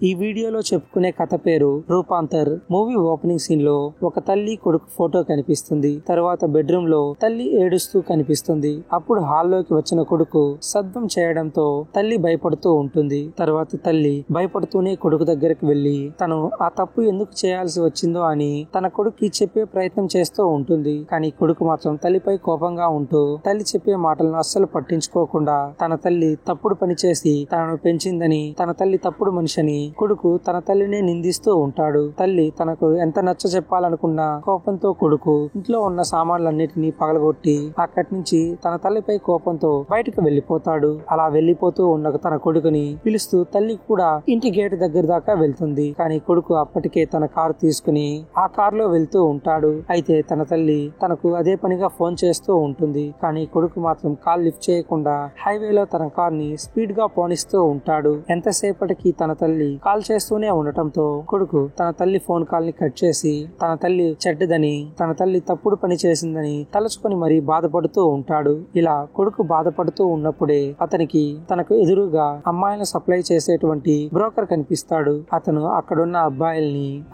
ఈ వీడియోలో చెప్పుకునే కథ పేరు రూపాంతర్. మూవీ ఓపెనింగ్ సీన్ లో ఒక తల్లి కొడుకు ఫోటో కనిపిస్తుంది. తర్వాత బెడ్రూమ్ లో తల్లి ఏడుస్తూ కనిపిస్తుంది. అప్పుడు హాల్లోకి వచ్చిన కొడుకు శబ్దం చేయడంతో తల్లి భయపడుతూ ఉంటుంది. తర్వాత తల్లి భయపడుతూనే కొడుకు దగ్గరికి వెళ్లి తను ఆ తప్పు ఎందుకు చేయాల్సి వచ్చిందో అని తన కొడుక్కి చెప్పే ప్రయత్నం చేస్తూ ఉంటుంది. కానీ కొడుకు మాత్రం తల్లిపై కోపంగా ఉంటూ తల్లి చెప్పే మాటలను అస్సలు పట్టించుకోకుండా తన తల్లి తప్పుడు పని చేసి తనను పెంచిందని, తన తల్లి తప్పుడు మనిషిని కొడుకు తన తల్లినే నిందిస్తూ ఉంటాడు. తల్లి తనకు ఎంత నచ్చ చెప్పాలనుకున్నా కోపంతో కొడుకు ఇంట్లో ఉన్న సామాన్లన్నిటినీ పగలగొట్టి అక్కడి నుంచి తన తల్లిపై కోపంతో బయటకు వెళ్లిపోతాడు. అలా వెళ్లిపోతూ ఉన్న తన కొడుకుని పిలుస్తూ తల్లి కూడా ఇంటి గేట్ దగ్గర దాకా వెళ్తుంది. కానీ కొడుకు అప్పటికే తన కారు తీసుకుని ఆ కారులో వెళ్తూ ఉంటాడు. అయితే తన తల్లి తనకు అదే పనిగా ఫోన్ చేస్తూ ఉంటుంది. కానీ కొడుకు మాత్రం కాల్ లిఫ్ట్ చేయకుండా హైవేలో తన కార్ ని స్పీడ్ గా పోనిస్తూ ఉంటాడు. ఎంతసేపటికి తన తల్లి కాల్ చేస్తూనే ఉండటంతో కొడుకు తన తల్లి ఫోన్ కాల్ ని కట్ చేసి తన తల్లి చెడ్డదని, తన తల్లి తప్పుడు పని చేసిందని తలుచుకొని మరీ బాధపడుతూ ఉంటాడు. ఇలా కొడుకు బాధపడుతూ ఉన్నప్పుడే అతనికి తనకు ఎదురుగా అమ్మాయిలను సప్లై చేసేటువంటి బ్రోకర్ కనిపిస్తాడు. అతను అక్కడున్న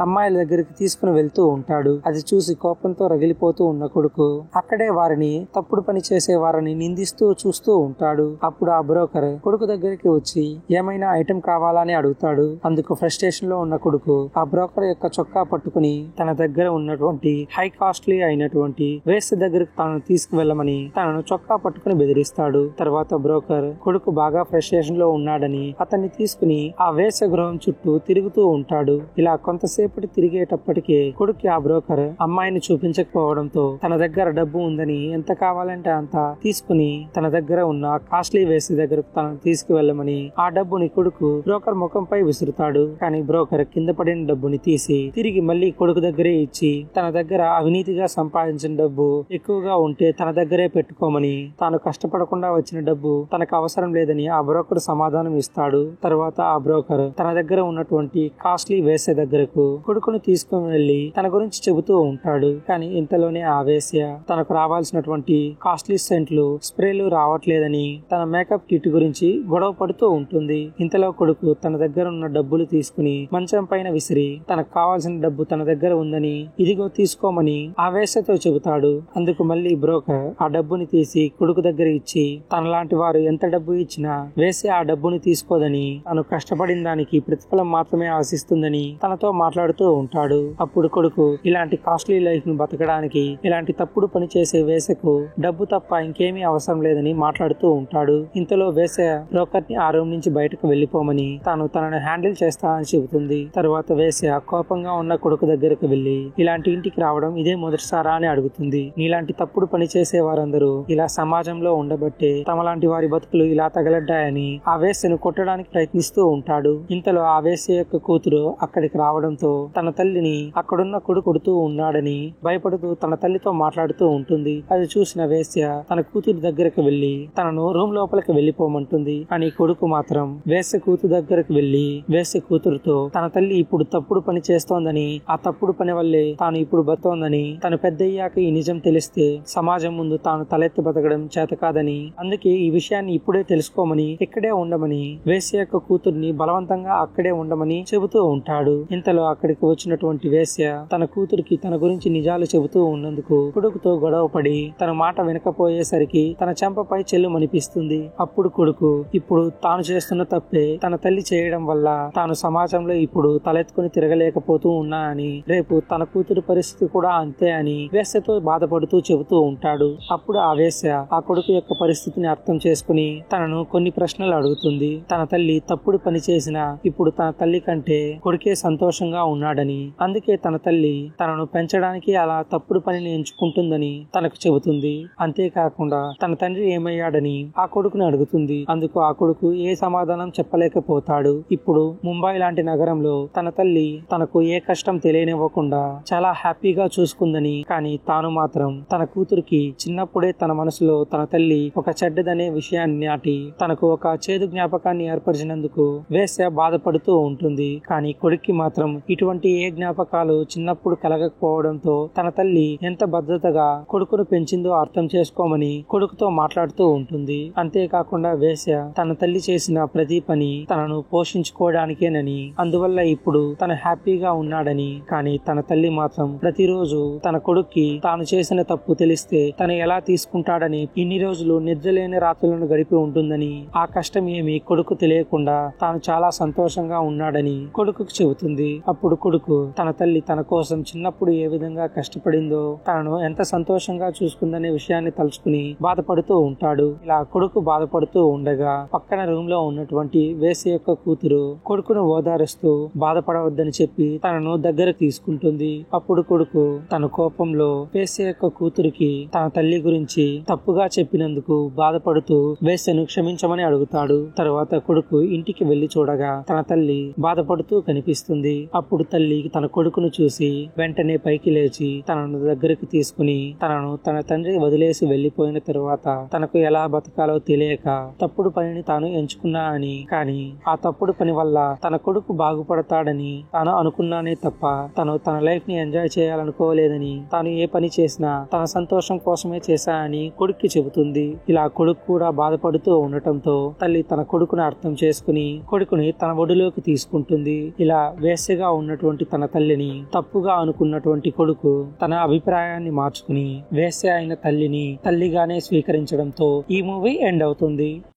అమ్మాయిల దగ్గరికి తీసుకుని వెళ్తూ ఉంటాడు. అది చూసి కోపంతో రగిలిపోతూ ఉన్న కొడుకు అక్కడే వారిని తప్పుడు పని చేసే వారిని నిందిస్తూ చూస్తూ ఉంటాడు. అప్పుడు ఆ బ్రోకర్ కొడుకు దగ్గరికి వచ్చి ఏమైనా ఐటెం కావాలని అడుగుతాడు. అందుకు ఫ్రస్ట్రేషన్ లో ఉన్న కొడుకు ఆ బ్రోకర్ యొక్క చొక్కా పట్టుకుని తన దగ్గర ఉన్నటువంటి హై కాస్ట్లీ అయినటువంటి వేస్ట్ దగ్గరకు తాను తీసుకువెళ్ళమని తనను చొక్కా పట్టుకుని బెదిరిస్తాడు. తర్వాత బ్రోకర్ కొడుకు బాగా ఫ్రస్ట్రేషన్ లో ఉన్నాడని అతన్ని తీసుకుని ఆ వేశ్య గృహం చుట్టూ తిరుగుతూ ఉంటాడు. ఇలా కొంతసేపటి తిరిగేటప్పటికే కొడుకు ఆ బ్రోకర్ అమ్మాయిని చూపించకపోవడంతో తన దగ్గర డబ్బు ఉందని ఎంత కావాలంటే అంత తీసుకుని తన దగ్గర ఉన్న కాస్ట్లీ వేస్ట్ దగ్గరకు తనను తీసుకువెళ్ళమని ఆ డబ్బుని కొడుకు బ్రోకర్ ముఖంపై విసురుతాడు. కానీ బ్రోకర్ కింద పడిన డబ్బుని తీసి తిరిగి మళ్ళీ కొడుకు దగ్గరే ఇచ్చి తన దగ్గర అవినీతిగా సంపాదించిన డబ్బు ఎక్కువగా ఉంటే తన దగ్గరే పెట్టుకోమని, తాను కష్టపడకుండా వచ్చిన డబ్బు తనకు అవసరం లేదని ఆ బ్రోకర్ సమాధానం ఇస్తాడు. తర్వాత ఆ బ్రోకర్ తన దగ్గర ఉన్నటువంటి కాస్ట్లీ వేశ్య దగ్గరకు కొడుకును తీసుకుని వెళ్లి తన గురించి చెబుతూ ఉంటాడు. కానీ ఇంతలోనే ఆ వేశ్య తనకు రావాల్సినటువంటి కాస్ట్లీ సెంట్లు, స్ప్రేలు రావట్లేదని తన మేకప్ కిట్ గురించి గొడవ పడుతూ ఉంటుంది. ఇంతలో కొడుకు తన దగ్గర ఉన్న డబ్బులు తీసుకుని మంచం పైన విసిరి తనకు కావాల్సిన డబ్బు తన దగ్గర ఉందని ఇదిగో తీసుకోమని ఆ వేశ్యతో చెబుతాడు. అందుకు మళ్ళీ బ్రోకర్ ఆ డబ్బుని తీసి కొడుకు దగ్గర ఇచ్చి తనలాంటి వారు ఎంత డబ్బు ఇచ్చినా వేశ్య ఆ డబ్బుని తీసుకోదని, తను కష్టపడిన దానికి ప్రతిఫలం మాత్రమే ఆశిస్తుందని తనతో మాట్లాడుతూ ఉంటాడు. అప్పుడు కొడుకు ఇలాంటి కాస్ట్లీ లైఫ్ ను బతకడానికి ఇలాంటి తప్పుడు పని చేసే వేశ్యకు డబ్బు తప్ప ఇంకేమీ అవసరం లేదని మాట్లాడుతూ ఉంటాడు. ఇంతలో వేశ్య బ్రోకర్ ని ఆ రూమ్ నుంచి బయటకు వెళ్లిపోమని తాను తనను హ్యాండిల్ చేస్తానని చెబుతుంది. తర్వాత వేశ్య కోపంగా ఉన్న కొడుకు దగ్గరకు వెళ్లి ఇలాంటి ఇంటికి రావడం ఇదే మొదటిసారా అని అడుగుతుంది. నీలాంటి తప్పుడు పని చేసే వారందరూ ఇలా సమాజంలో ఉండబట్టే తమలాంటి వారి బతుకులు ఇలా తగలడ్డాయని ఆ వేశ్యను కొట్టడానికి ప్రయత్నిస్తూ ఉంటాడు. ఇంతలో ఆ వేశ్య యొక్క కూతురు అక్కడికి రావడంతో తన తల్లిని అక్కడున్న కొడుకు కొడుతూ ఉన్నాడని భయపడుతూ తన తల్లితో మాట్లాడుతూ ఉంటుంది. అది చూసిన వేశ్య తన కూతురు దగ్గరకు వెళ్లి తనను రూమ్ లోపలికి వెళ్లిపోమంటుంది. కానీ కొడుకు మాత్రం వేశ్య కూతురు దగ్గరకు వెళ్లి వేశ్య కూతురుతో తన తల్లి ఇప్పుడు తప్పుడు పని చేస్తోందని, ఆ తప్పుడు పని వల్లే తాను ఇప్పుడు బతోందని, తను పెద్దయ్యాక ఈ నిజం తెలిస్తే సమాజం ముందు తాను తలెత్తి బతకడం చేత కాదని, అందుకే ఈ విషయాన్ని ఇప్పుడే తెలుసుకోమని, ఇక్కడే ఉండమని వేశ్య యొక్క కూతుర్ని బలవంతంగా అక్కడే ఉండమని చెబుతూ ఉంటాడు. ఇంతలో అక్కడికి వచ్చినటువంటి వేశ్య తన కూతురికి తన గురించి నిజాలు చెబుతూ ఉన్నందుకు కొడుకుతో గొడవ పడి తన మాట వినకపోయేసరికి తన చెంపపై చెల్లుమనిపిస్తుంది. అప్పుడు కొడుకు ఇప్పుడు తాను చేస్తున్న తప్పే తన తల్లి చేయడం వల్ల తాను సమాజంలో ఇప్పుడు తలెత్తుకుని తిరగలేకపోతూ ఉన్నా అని, రేపు తన కూతురు పరిస్థితి కూడా అంతే అని వేశ్యతో బాధపడుతూ చెబుతూ ఉంటాడు. అప్పుడు ఆ వేశ్య ఆ కొడుకు యొక్క పరిస్థితిని అర్థం చేసుకుని తనను కొన్ని ప్రశ్నలు అడుగుతుంది. తన తల్లి తప్పుడు పని చేసినా ఇప్పుడు తన తల్లి కంటే కొడుకే సంతోషంగా ఉన్నాడని, అందుకే తన తల్లి తనను పెంచడానికి అలా తప్పుడు పనిని ఎంచుకుంటుందని తనకు చెబుతుంది. అంతేకాకుండా తన తండ్రి ఏమయ్యాడని ఆ కొడుకుని అడుగుతుంది. అందుకు ఆ కొడుకు ఏ సమాధానం చెప్పలేకపోతాడు. ఇప్పుడు ముంబై లాంటి నగరంలో తన తల్లి తనకు ఏ కష్టం తెలియనివ్వకుండా చాలా హ్యాపీగా చూసుకుందని, కానీ తాను మాత్రం తన కూతురికి చిన్నప్పుడే తన మనసులో తన తల్లి ఒక చెడ్డదనే విషయాన్ని నాటి తనకు ఒక చేదు జ్ఞాపకాన్ని ఏర్పరిచినందుకు వేశ్య బాధపడుతూ ఉంటుంది. కానీ కొడుక్కి మాత్రం ఇటువంటి ఏ జ్ఞాపకాలు చిన్నప్పుడు కలగకపోవడంతో తన తల్లి ఎంత భద్రతగా కొడుకును పెంచిందో అర్థం చేసుకోమని కొడుకుతో మాట్లాడుతూ ఉంటుంది. అంతేకాకుండా వేశ్య తన తల్లి చేసిన ప్రతి పని తనను పోషించుకోవడానికేనని, అందువల్ల ఇప్పుడు తను హ్యాపీగా ఉన్నాడని, కానీ తన తల్లి మాత్రం ప్రతిరోజు తన కొడుక్కి తాను చేసిన తప్పు తెలిస్తే తను ఎలా తీసుకుంటాడని ఇన్ని రోజులు నిద్రలేని రాత్రులను గడిపి ఉంటుందని, ఆ కష్టం ఏమి కొడుకు తెలియకుండా తాను చాలా సంతోషంగా ఉన్నాడని కొడుకుకు చెబుతుంది. అప్పుడు కొడుకు తన తల్లి తన కోసం చిన్నప్పుడు ఏ విధంగా కష్టపడిందో, తనను ఎంత సంతోషంగా చూసుకుందనే విషయాన్ని తలుచుకుని బాధపడుతూ ఉంటాడు. ఇలా కొడుకు బాధపడుతూ ఉండగా పక్కన రూమ్ లో ఉన్నటువంటి వేశ్య యొక్క కూతురు కొడుకును ఓదారుస్తూ బాధపడవద్దని చెప్పి తనను దగ్గర తీసుకుంటుంది. అప్పుడు కొడుకు తన కోపంలో వేశ్య యొక్క కూతురికి తన తల్లి గురించి తప్పుగా చెప్పినందుకు బాధపడుతూ వేశ్యను క్షమించమని అడుగుతాడు. తర్వాత కొడుకు ఇంటికి వెళ్లి చూడగా తన తల్లి బాధపడుతూ కనిపిస్తుంది. అప్పుడు తల్లి తన కొడుకును చూసి వెంటనే పైకి లేచి తనను దగ్గరికి తీసుకుని తనను తన తండ్రి వదిలేసి వెళ్లిపోయిన తరువాత తనకు ఎలా బతకాలో తెలియక తప్పుడు పనిని తాను ఎంచుకున్నా అని, కానీ ఆ తప్పుడు పని వల్ల తన కొడుకు బాగుపడతాడని తాను అనుకున్నానే తప్ప తను తన లైఫ్ ని ఎంజాయ్ చేయాలనుకోలేదని, తాను ఏ పని చేసినా తన సంతోషం కోసమే చేశా అని కొడుక్కి చెబుతుంది. ఇలా కొడుకు కూడా బాధపడుతూ ఉండటంతో తల్లి తన కొడుకును అర్థం చేసుకుని కొడుకుని తన ఒడిలోకి తీసుకుంటుంది. ఇలా వేశ్యగా ఉన్నటువంటి తన తల్లిని తప్పుగా అనుకున్నటువంటి కొడుకు తన అభిప్రాయాన్ని మార్చుకుని వేశ్య అయిన తల్లిని తల్లిగానే స్వీకరించడంతో ఈ మూవీ ఎండ్ అవుతుంది.